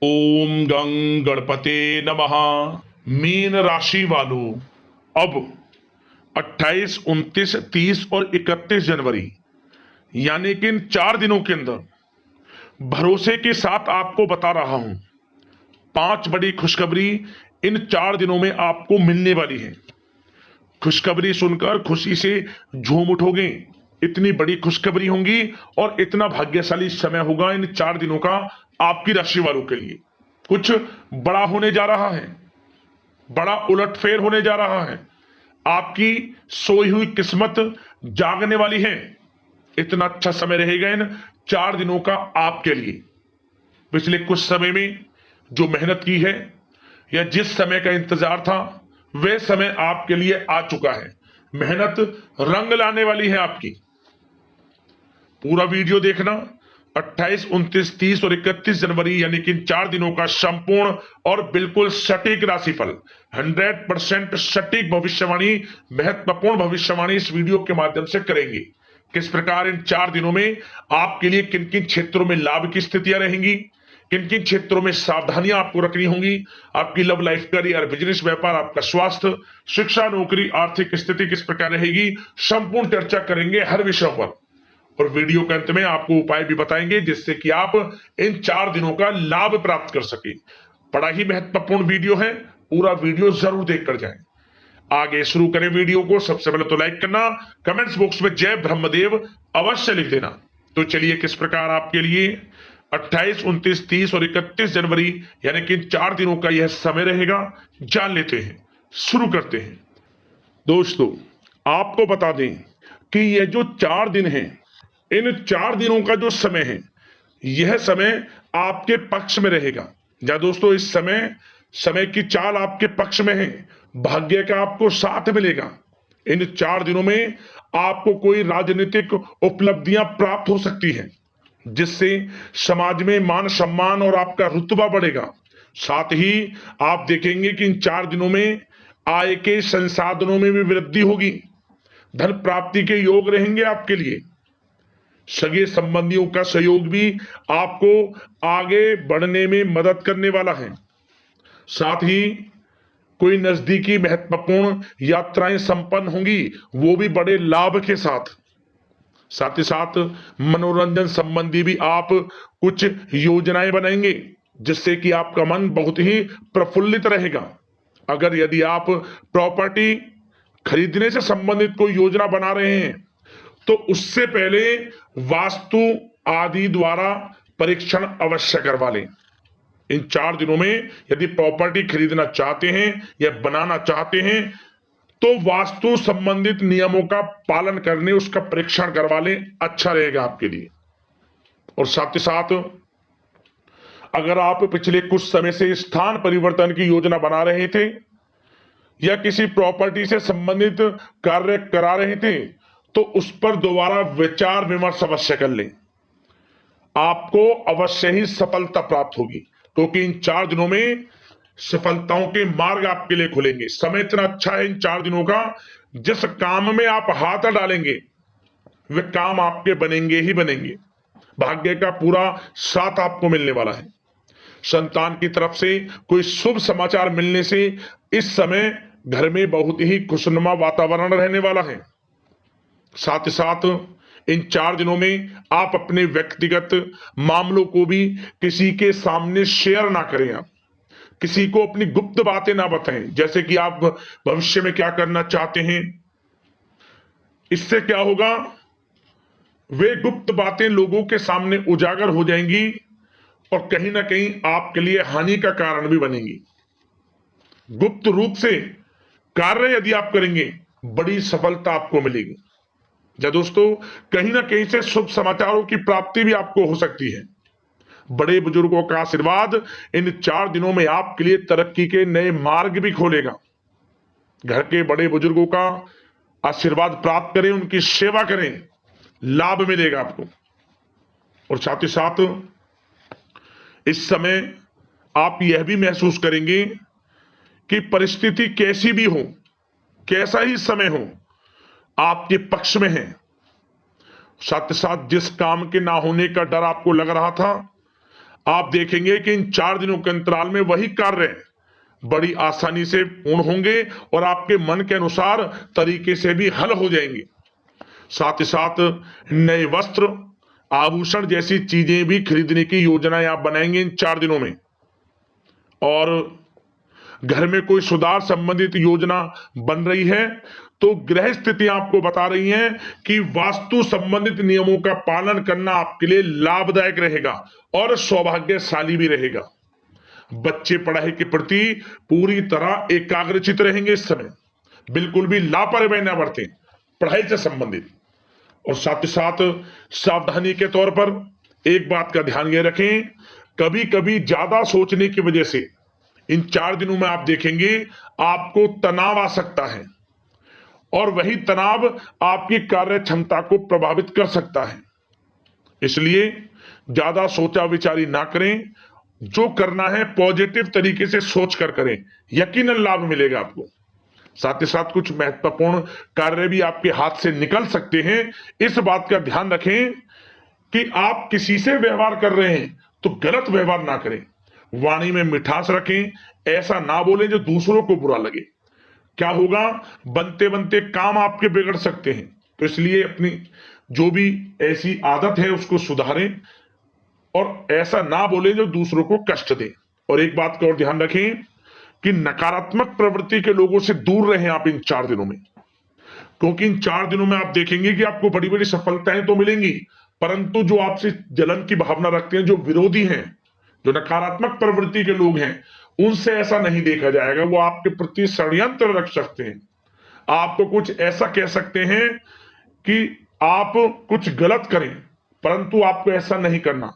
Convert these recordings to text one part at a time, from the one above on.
ओम गं गणपते नमः। मीन राशि वालों, अब 28, 29, 30 और 31 जनवरी यानी कि इन 4 दिनों के अंदर भरोसे के साथ आपको बता रहा हूं, 5 बड़ी खुशखबरी इन 4 दिनों में आपको मिलने वाली है। खुशखबरी सुनकर खुशी से झूम उठोगे। इतनी बड़ी खुशखबरी होंगी और इतना भाग्यशाली समय होगा इन 4 दिनों का आपकी राशि वालों के लिए। कुछ बड़ा होने जा रहा है, बड़ा उलटफेर होने जा रहा है। आपकी सोई हुई किस्मत जागने वाली है। इतना अच्छा समय रहेगा इन 4 दिनों का आपके लिए। पिछले कुछ समय में जो मेहनत की है या जिस समय का इंतजार था, वह समय आपके लिए आ चुका है। मेहनत रंग लाने वाली है आपकी। पूरा वीडियो देखना। 28, 29, 30 और 31 जनवरी यानी कि 4 दिनों का संपूर्ण और बिल्कुल सटीक राशिफल, 100% सटीक भविष्यवाणी, महत्वपूर्ण भविष्यवाणी इस वीडियो के माध्यम से करेंगे। किस प्रकार इन 4 दिनों में आपके लिए किन किन क्षेत्रों में लाभ की स्थितियां रहेंगी, किन किन क्षेत्रों में सावधानियां आपको रखनी होंगी, आपकी लव लाइफ, करियर, बिजनेस, व्यापार, आपका स्वास्थ्य, शिक्षा, नौकरी, आर्थिक स्थिति किस प्रकार रहेगी, संपूर्ण चर्चा करेंगे हर विषय पर। और वीडियो के अंत में आपको उपाय भी बताएंगे जिससे कि आप इन 4 दिनों का लाभ प्राप्त कर सके। बड़ा ही महत्वपूर्ण वीडियो है, पूरा वीडियो जरूर देखकर जाएं। आगे शुरू करें वीडियो को। सबसे पहले तो लाइक करना, कमेंट्स बॉक्स में जय ब्रह्मदेव अवश्य लिख देना। तो चलिए किस प्रकार आपके लिए 28, 29, 30 और 31 जनवरी यानी कि 4 दिनों का यह समय रहेगा, जान लेते हैं। शुरू करते हैं। दोस्तों, आपको बता दें कि यह जो 4 दिन हैं, इन 4 दिनों का जो समय है, यह समय आपके पक्ष में रहेगा। या दोस्तों, इस समय समय की चाल आपके पक्ष में है। भाग्य का आपको साथ मिलेगा। इन 4 दिनों में आपको कोई राजनीतिक उपलब्धियां प्राप्त हो सकती हैं, जिससे समाज में मान सम्मान और आपका रुतबा बढ़ेगा। साथ ही आप देखेंगे कि इन 4 दिनों में आय के संसाधनों में भी वृद्धि होगी। धन प्राप्ति के योग रहेंगे आपके लिए। सगे संबंधियों का सहयोग भी आपको आगे बढ़ने में मदद करने वाला है। साथ ही कोई नजदीकी महत्वपूर्ण यात्राएं संपन्न होंगी, वो भी बड़े लाभ के साथ। साथ ही साथ मनोरंजन संबंधी भी आप कुछ योजनाएं बनाएंगे, जिससे कि आपका मन बहुत ही प्रफुल्लित रहेगा। अगर यदि आप प्रॉपर्टी खरीदने से संबंधित कोई योजना बना रहे हैं, तो उससे पहले वास्तु आदि द्वारा परीक्षण अवश्य करवा लें। इन 4 दिनों में यदि प्रॉपर्टी खरीदना चाहते हैं या बनाना चाहते हैं, तो वास्तु संबंधित नियमों का पालन करने उसका परीक्षण करवा लें, अच्छा रहेगा आपके लिए। और साथ ही साथ अगर आप पिछले कुछ समय से स्थान परिवर्तन की योजना बना रहे थे या किसी प्रॉपर्टी से संबंधित कार्य करा रहे थे, तो उस पर दोबारा विचार विमर्श अवश्य कर लें। आपको अवश्य ही सफलता प्राप्त होगी, क्योंकि इन 4 दिनों में सफलताओं के मार्ग आपके लिए खुलेंगे। समय इतना अच्छा है इन 4 दिनों का, जिस काम में आप हाथ डालेंगे वे काम आपके बनेंगे ही बनेंगे। भाग्य का पूरा साथ आपको मिलने वाला है। संतान की तरफ से कोई शुभ समाचार मिलने से इस समय घर में बहुत ही खुशनुमा वातावरण रहने वाला है। साथ ही साथ इन 4 दिनों में आप अपने व्यक्तिगत मामलों को भी किसी के सामने शेयर ना करें। आप किसी को अपनी गुप्त बातें ना बताएं, जैसे कि आप भविष्य में क्या करना चाहते हैं। इससे क्या होगा, वे गुप्त बातें लोगों के सामने उजागर हो जाएंगी और कहीं ना कहीं आपके लिए हानि का कारण भी बनेंगी। गुप्त रूप से कार्य यदि आप करेंगे, बड़ी सफलता आपको मिलेगी। या दोस्तों, कहीं ना कहीं से शुभ समाचारों की प्राप्ति भी आपको हो सकती है। बड़े बुजुर्गों का आशीर्वाद इन 4 दिनों में आपके लिए तरक्की के नए मार्ग भी खोलेगा। घर के बड़े बुजुर्गों का आशीर्वाद प्राप्त करें, उनकी सेवा करें, लाभ मिलेगा आपको। और साथ ही साथ इस समय आप यह भी महसूस करेंगे कि परिस्थिति कैसी भी हो, कैसा ही समय हो, आपके पक्ष में है। साथ ही साथ जिस काम के ना होने का डर आपको लग रहा था, आप देखेंगे कि इन 4 दिनों के अंतराल में वही कार्य बड़ी आसानी से पूर्ण होंगे और आपके मन के अनुसार तरीके से भी हल हो जाएंगे। साथ ही साथ नए वस्त्र, आभूषण जैसी चीजें भी खरीदने की योजनाएं आप बनाएंगे इन 4 दिनों में। और घर में कोई सुधार संबंधित योजना बन रही है तो ग्रह स्थितियां आपको बता रही हैं कि वास्तु संबंधित नियमों का पालन करना आपके लिए लाभदायक रहेगा और सौभाग्यशाली भी रहेगा। बच्चे पढ़ाई के प्रति पूरी तरह एकाग्रचित रहेंगे इस समय, बिल्कुल भी लापरवाही न बरतें पढ़ाई से संबंधित। और साथ ही साथ सावधानी के तौर पर एक बात का ध्यान ये रखें, कभी कभी ज्यादा सोचने की वजह से इन 4 दिनों में आप देखेंगे आपको तनाव आ सकता है और वही तनाव आपकी कार्य क्षमता को प्रभावित कर सकता है। इसलिए ज्यादा सोचा विचारी ना करें, जो करना है पॉजिटिव तरीके से सोच कर करें, यकीनन लाभ मिलेगा आपको। साथ ही साथ कुछ महत्वपूर्ण कार्य भी आपके हाथ से निकल सकते हैं। इस बात का ध्यान रखें कि आप किसी से व्यवहार कर रहे हैं तो गलत व्यवहार ना करें, वाणी में मिठास रखें, ऐसा ना बोलें जो दूसरों को बुरा लगे। क्या होगा, बनते बनते काम आपके बिगड़ सकते हैं। तो इसलिए अपनी जो भी ऐसी आदत है उसको सुधारें और ऐसा ना बोले जो दूसरों को कष्ट दे। और एक बात का और ध्यान रखें कि नकारात्मक प्रवृत्ति के लोगों से दूर रहें आप इन 4 दिनों में, क्योंकि इन 4 दिनों में आप देखेंगे कि आपको बड़ी बड़ी सफलताएं तो मिलेंगी, परंतु जो आपसे जलन की भावना रखते हैं, जो विरोधी हैं, जो नकारात्मक प्रवृत्ति के लोग हैं, उनसे ऐसा नहीं देखा जाएगा। वो आपके प्रति षड्यंत्र रख सकते हैं, आपको कुछ ऐसा कह सकते हैं कि आप कुछ गलत करें, परंतु आपको ऐसा नहीं करना।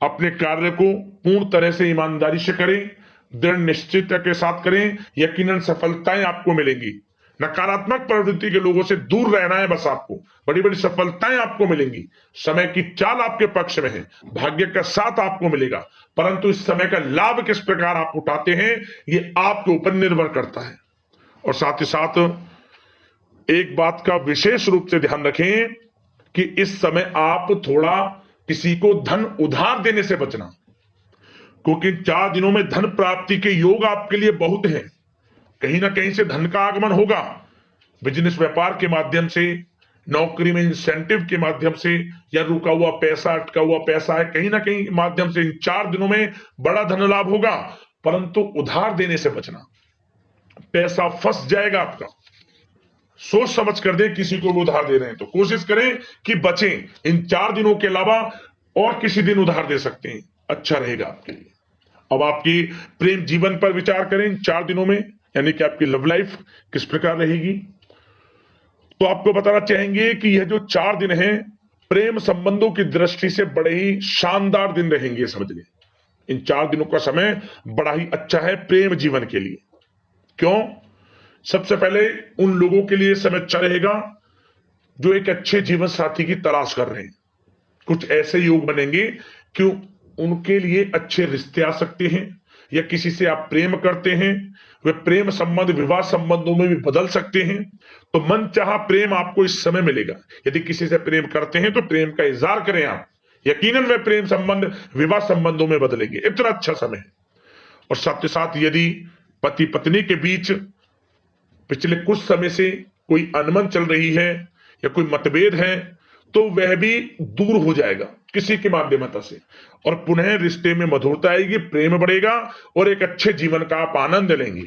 अपने कार्य को पूर्ण तरह से ईमानदारी से करें, दृढ़ निश्चितता के साथ करें, यकीनन सफलताएं आपको मिलेंगी। नकारात्मक प्रवृत्ति के लोगों से दूर रहना है बस, आपको बड़ी बड़ी सफलताएं आपको मिलेंगी। समय की चाल आपके पक्ष में है, भाग्य का साथ आपको मिलेगा, परंतु इस समय का लाभ किस प्रकार आप उठाते हैं ये आपके ऊपर निर्भर करता है। और साथ ही साथ एक बात का विशेष रूप से ध्यान रखें कि इस समय आप थोड़ा किसी को धन उधार देने से बचना, क्योंकि 4 दिनों में धन प्राप्ति के योग आपके लिए बहुत हैं। कहीं ना कहीं से धन का आगमन होगा, बिजनेस व्यापार के माध्यम से, नौकरी में इंसेंटिव के माध्यम से, या रुका हुआ पैसा, अटका हुआ पैसा है, कहीं ना कहीं माध्यम से इन 4 दिनों में बड़ा धन लाभ होगा। परंतु उधार देने से बचना, पैसा फंस जाएगा आपका। सोच समझ कर दे, किसी को भी उधार दे रहे हैं तो कोशिश करें कि बचें। इन 4 दिनों के अलावा और किसी दिन उधार दे सकते हैं, अच्छा रहेगा आपके लिए। अब आपकी प्रेम जीवन पर विचार करें इन 4 दिनों में, यानी कि आपकी लव लाइफ किस प्रकार रहेगी। तो आपको बताना चाहेंगे कि यह जो 4 दिन हैं प्रेम संबंधों की दृष्टि से बड़े ही शानदार दिन रहेंगे, समझ लें। इन 4 दिनों का समय बड़ा ही अच्छा है प्रेम जीवन के लिए। क्यों? सबसे पहले उन लोगों के लिए समय अच्छा रहेगा जो एक अच्छे जीवन साथी की तलाश कर रहे हैं। कुछ ऐसे योग बनेंगे कि उनके लिए अच्छे रिश्ते आ सकते हैं, या किसी से आप प्रेम करते हैं, वे प्रेम संबंध विवाह संबंधों में भी बदल सकते हैं। तो मन चाहा प्रेम आपको इस समय मिलेगा। यदि किसी से प्रेम करते हैं तो प्रेम का इजहार करें आप, यकीनन वे प्रेम संबंध विवाह संबंधों में बदलेंगे। इतना अच्छा समय है। और साथ ही साथ यदि पति पत्नी के बीच पिछले कुछ समय से कोई अनबन चल रही है या कोई मतभेद है तो वह भी दूर हो जाएगा किसी के माध्यमता से, और पुनः रिश्ते में मधुरता आएगी, प्रेम बढ़ेगा और एक अच्छे जीवन का आप आनंद लेंगे।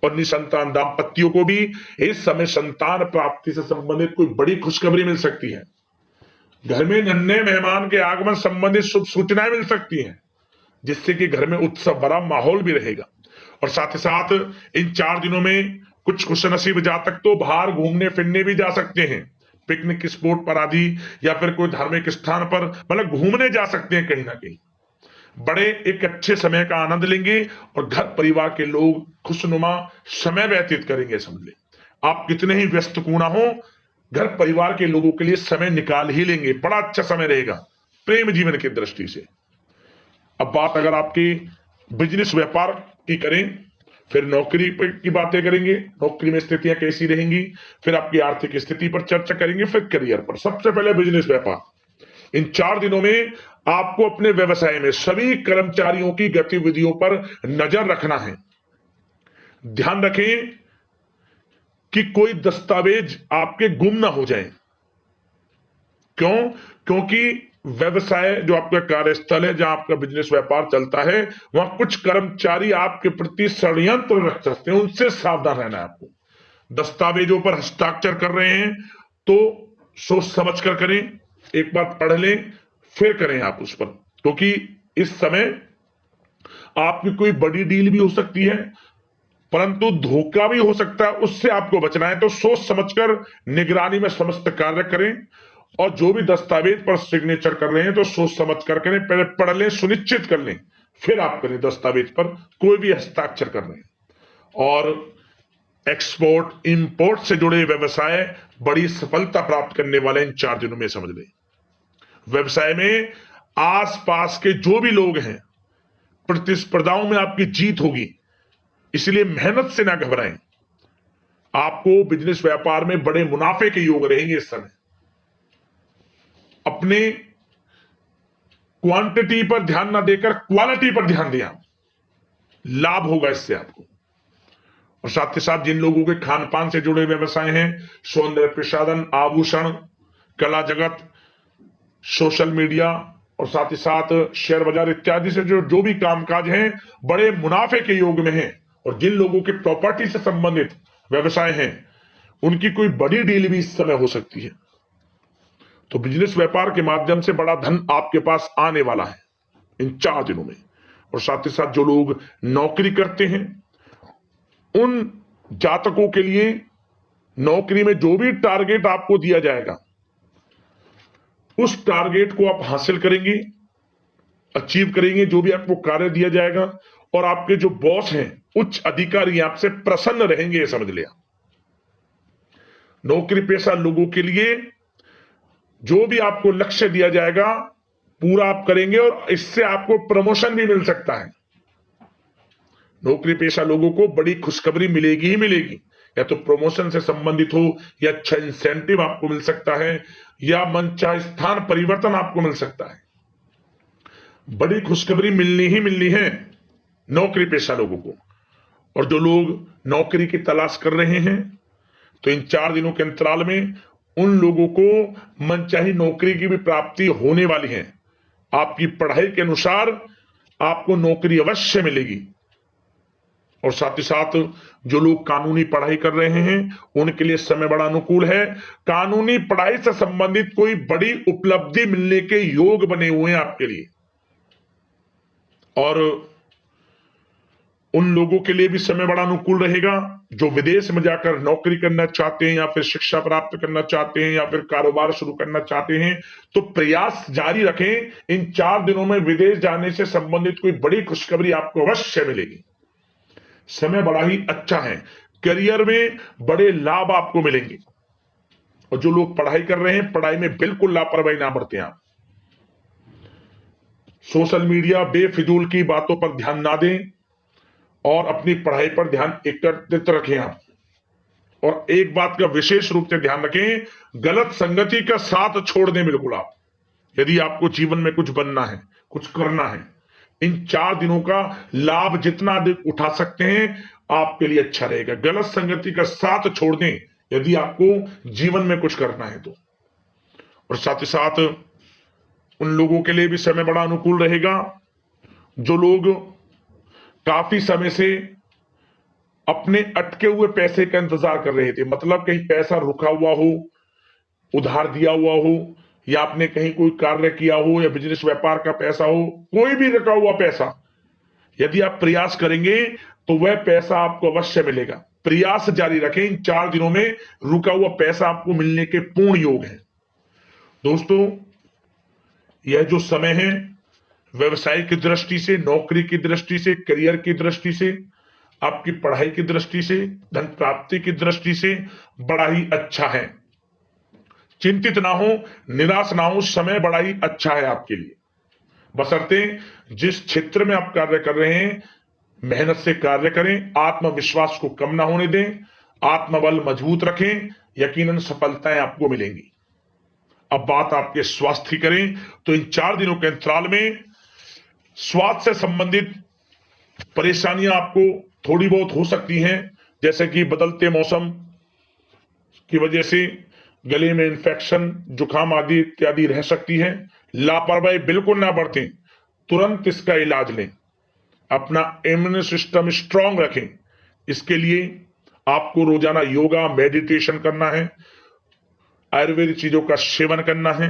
और निसंतान दाम्पत्यों को भी इस समय संतान प्राप्ति से संबंधित कोई बड़ी खुशखबरी मिल सकती है। घर में नन्हे मेहमान के आगमन संबंधित शुभ सूचनाएं मिल सकती हैं, जिससे कि घर में उत्सव भरा माहौल भी रहेगा। और साथ ही साथ इन 4 दिनों में कुछ खुशनसीब जातक तो बाहर घूमने फिरने भी जा सकते हैं, पिकनिक स्पॉट पर आदि, या फिर कोई धार्मिक स्थान पर, मतलब घूमने जा सकते हैं कहीं ना कहीं। बड़े एक अच्छे समय का आनंद लेंगे और घर परिवार के लोग खुशनुमा समय व्यतीत करेंगे। समझ ले, आप कितने ही व्यस्त क्यों ना हो, घर परिवार के लोगों के लिए समय निकाल ही लेंगे। बड़ा अच्छा समय रहेगा प्रेम जीवन की दृष्टि से। अब बात अगर आपकी बिजनेस व्यापार की करें, फिर नौकरी की बातें करेंगे, नौकरी में स्थितियां कैसी रहेंगी, फिर आपकी आर्थिक स्थिति पर चर्चा करेंगे, फिर करियर पर। सबसे पहले बिजनेस व्यापार। इन 4 दिनों में आपको अपने व्यवसाय में सभी कर्मचारियों की गतिविधियों पर नजर रखना है। ध्यान रखें कि कोई दस्तावेज आपके गुम ना हो जाए। क्यों? क्योंकि व्यवसाय जो आपका कार्यस्थल है, जहां आपका बिजनेस व्यापार चलता है, वहां कुछ कर्मचारी आपके प्रति षड्यंत्र रख सकते हैं, उनसे सावधान रहना है आपको। दस्तावेजों पर हस्ताक्षर कर रहे हैं तो सोच समझ कर करें, एक बार पढ़ लें फिर करें आप उस पर, क्योंकि इस समय आपकी कोई बड़ी डील भी हो सकती है, परंतु धोखा भी हो सकता है, उससे आपको बचना है। तो सोच समझकर निगरानी में समस्त कार्य करें, और जो भी दस्तावेज पर सिग्नेचर कर रहे हैं तो सोच समझ कर करें, पहले पढ़ लें, सुनिश्चित कर लें, फिर आप करें दस्तावेज पर कोई भी हस्ताक्षर कर रहे हैं। और एक्सपोर्ट इंपोर्ट से जुड़े व्यवसाय बड़ी सफलता प्राप्त करने वाले इन 4 दिनों में, समझ लें। व्यवसाय में आसपास के जो भी लोग हैं, प्रतिस्पर्धाओं में आपकी जीत होगी, इसलिए मेहनत से ना घबराएं। आपको बिजनेस व्यापार में बड़े मुनाफे के योग रहेंगे इस समय। अपने क्वांटिटी पर ध्यान ना देकर क्वालिटी पर ध्यान दें, लाभ होगा इससे आपको। और साथ ही साथ जिन लोगों के खान पान से जुड़े व्यवसाय हैं, सौंदर्य प्रसाधन, आभूषण, कला जगत, सोशल मीडिया और साथ ही साथ शेयर बाजार इत्यादि से जो भी कामकाज हैं, बड़े मुनाफे के योग में हैं। और जिन लोगों के प्रॉपर्टी से संबंधित व्यवसाय हैं, उनकी कोई बड़ी डील भी इस समय हो सकती है। तो बिजनेस व्यापार के माध्यम से बड़ा धन आपके पास आने वाला है इन 4 दिनों में। और साथ ही साथ जो लोग नौकरी करते हैं, उन जातकों के लिए नौकरी में जो भी टारगेट आपको दिया जाएगा, उस टारगेट को आप हासिल करेंगे, अचीव करेंगे। जो भी आपको कार्य दिया जाएगा, और आपके जो बॉस हैं, उच्च अधिकारी आपसे प्रसन्न रहेंगे, ये समझ लिया। नौकरी पेशा लोगों के लिए जो भी आपको लक्ष्य दिया जाएगा, पूरा आप करेंगे, और इससे आपको प्रमोशन भी मिल सकता है। नौकरी पेशा लोगों को बड़ी खुशखबरी मिलेगी ही मिलेगी, या तो प्रमोशन से संबंधित हो, या अच्छा इंसेंटिव आपको मिल सकता है, या मनचाहे स्थान परिवर्तन आपको मिल सकता है। बड़ी खुशखबरी मिलनी ही मिलनी है नौकरी पेशा लोगों को। और जो लोग नौकरी की तलाश कर रहे हैं, तो इन 4 दिनों के अंतराल में उन लोगों को मनचाही नौकरी की भी प्राप्ति होने वाली है। आपकी पढ़ाई के अनुसार आपको नौकरी अवश्य मिलेगी। और साथ ही साथ जो लोग कानूनी पढ़ाई कर रहे हैं, उनके लिए समय बड़ा अनुकूल है। कानूनी पढ़ाई से संबंधित कोई बड़ी उपलब्धि मिलने के योग बने हुए हैं आपके लिए। और उन लोगों के लिए भी समय बड़ा अनुकूल रहेगा जो विदेश में जाकर नौकरी करना चाहते हैं, या फिर शिक्षा प्राप्त करना चाहते हैं, या फिर कारोबार शुरू करना चाहते हैं। तो प्रयास जारी रखें। इन 4 दिनों में विदेश जाने से संबंधित कोई बड़ी खुशखबरी आपको अवश्य मिलेगी। समय बड़ा ही अच्छा है। करियर में बड़े लाभ आपको मिलेंगे। और जो लोग पढ़ाई कर रहे हैं, पढ़ाई में बिल्कुल लापरवाही ना बरतें आप। सोशल मीडिया बेफिजूल की बातों पर ध्यान ना दें, और अपनी पढ़ाई पर ध्यान एकत्रित रखें आप। और एक बात का विशेष रूप से ध्यान रखें, गलत संगति का साथ छोड़ दें बिल्कुल आप। यदि आपको जीवन में कुछ बनना है, कुछ करना है, इन 4 दिनों का लाभ जितना अधिक उठा सकते हैं, आपके लिए अच्छा रहेगा। गलत संगति का साथ छोड़ दें यदि आपको जीवन में कुछ करना है तो। और साथ ही साथ उन लोगों के लिए भी समय बड़ा अनुकूल रहेगा जो लोग काफी समय से अपने अटके हुए पैसे का इंतजार कर रहे थे। मतलब कहीं पैसा रुका हुआ हो, उधार दिया हुआ हो, या आपने कहीं कोई कार्य किया हो, या बिजनेस व्यापार का पैसा हो, कोई भी रुका हुआ पैसा, यदि आप प्रयास करेंगे तो वह पैसा आपको अवश्य मिलेगा। प्रयास जारी रखें। इन 4 दिनों में रुका हुआ पैसा आपको मिलने के पूर्ण योग है। दोस्तों, यह जो समय है, व्यवसाय की दृष्टि से, नौकरी की दृष्टि से, करियर की दृष्टि से, आपकी पढ़ाई की दृष्टि से, धन प्राप्ति की दृष्टि से बड़ा ही अच्छा है। चिंतित ना हो, निराश ना हो, समय बड़ा ही अच्छा है आपके लिए। बशर्ते जिस क्षेत्र में आप कार्य कर रहे हैं, मेहनत से कार्य करें, आत्मविश्वास को कम ना होने दें, आत्मबल मजबूत रखें, यकीनन सफलताएं आपको मिलेंगी। अब बात आपके स्वास्थ्य की करें तो इन 4 दिनों के अंतराल में स्वास्थ्य से संबंधित परेशानियां आपको थोड़ी बहुत हो सकती हैं, जैसे कि बदलते मौसम की वजह से गले में इंफेक्शन, जुकाम आदि इत्यादि रह सकती है। लापरवाही बिल्कुल ना बरतें, तुरंत इसका इलाज लें, अपना इम्यून सिस्टम स्ट्रांग रखें। इसके लिए आपको रोजाना योगा, मेडिटेशन करना है, आयुर्वेदिक चीजों का सेवन करना है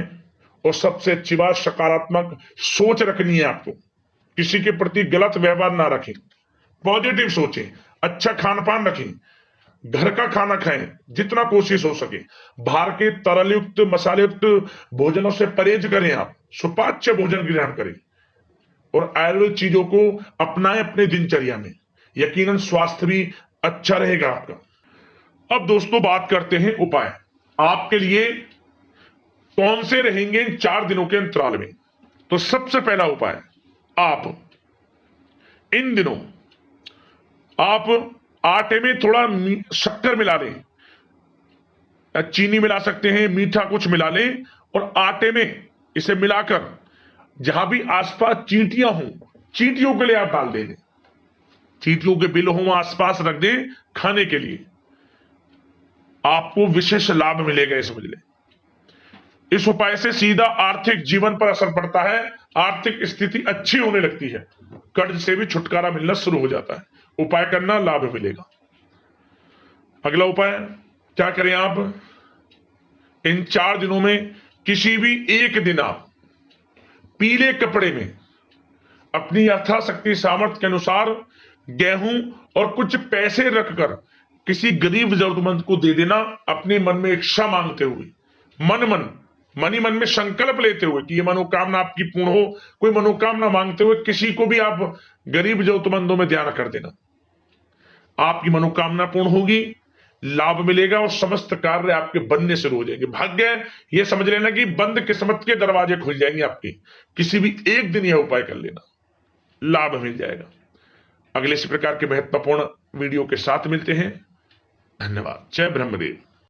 और सबसे अच्छी बात सकारात्मक सोच रखनी है। आपको किसी के प्रति गलत व्यवहार ना रखें, पॉजिटिव सोचें, अच्छा खान पान रखें, घर का खाना खाएं जितना कोशिश हो सके, बाहर के तरल युक्त मसाले युक्त भोजनों से परहेज करें, आप सुपाच्य भोजन ग्रहण करें और आयुर्वेदिक चीजों को अपनाएं अपने दिनचर्या में। यकीनन स्वास्थ्य भी अच्छा रहेगा आपका। अब दोस्तों बात करते हैं उपाय आपके लिए कौन से रहेंगे इन 4 दिनों के अंतराल में। तो सबसे पहला उपाय, आप इन दिनों आप आटे में थोड़ा शक्कर मिला लें, चीनी मिला सकते हैं, मीठा कुछ मिला लें और आटे में इसे मिलाकर जहां भी आसपास चींटियां हों, चींटियों के लिए आप डाल दें, चींटियों के बिल हों आसपास रख दें खाने के लिए, आपको विशेष लाभ मिलेगा, ये समझ लें। इस उपाय से सीधा आर्थिक जीवन पर असर पड़ता है, आर्थिक स्थिति अच्छी होने लगती है, कर्ज से भी छुटकारा मिलना शुरू हो जाता है। उपाय करना, लाभ मिलेगा। अगला उपाय क्या करें, आप इन 4 दिनों में किसी भी एक दिन आप पीले कपड़े में अपनी यथाशक्ति सामर्थ्य के अनुसार गेहूं और कुछ पैसे रखकर किसी गरीब जरूरतमंद को दे देना, अपने मन में इच्छा मांगते हुए, मन ही मन में संकल्प लेते हुए कि ये मनोकामना आपकी पूर्ण हो। कोई मनोकामना मांगते हुए किसी को भी आप गरीब जरूरतमंदों में ध्यान कर देना, आपकी मनोकामना पूर्ण होगी, लाभ मिलेगा और समस्त कार्य आपके बनने शुरू हो जाएंगे। भाग्य ये समझ लेना कि बंद किस्मत के दरवाजे खुल जाएंगे आपके, किसी भी एक दिन यह उपाय कर लेना, लाभ मिल जाएगा। अगले इसी प्रकार के महत्वपूर्ण वीडियो के साथ मिलते हैं। धन्यवाद। जय ब्रह्मदेव।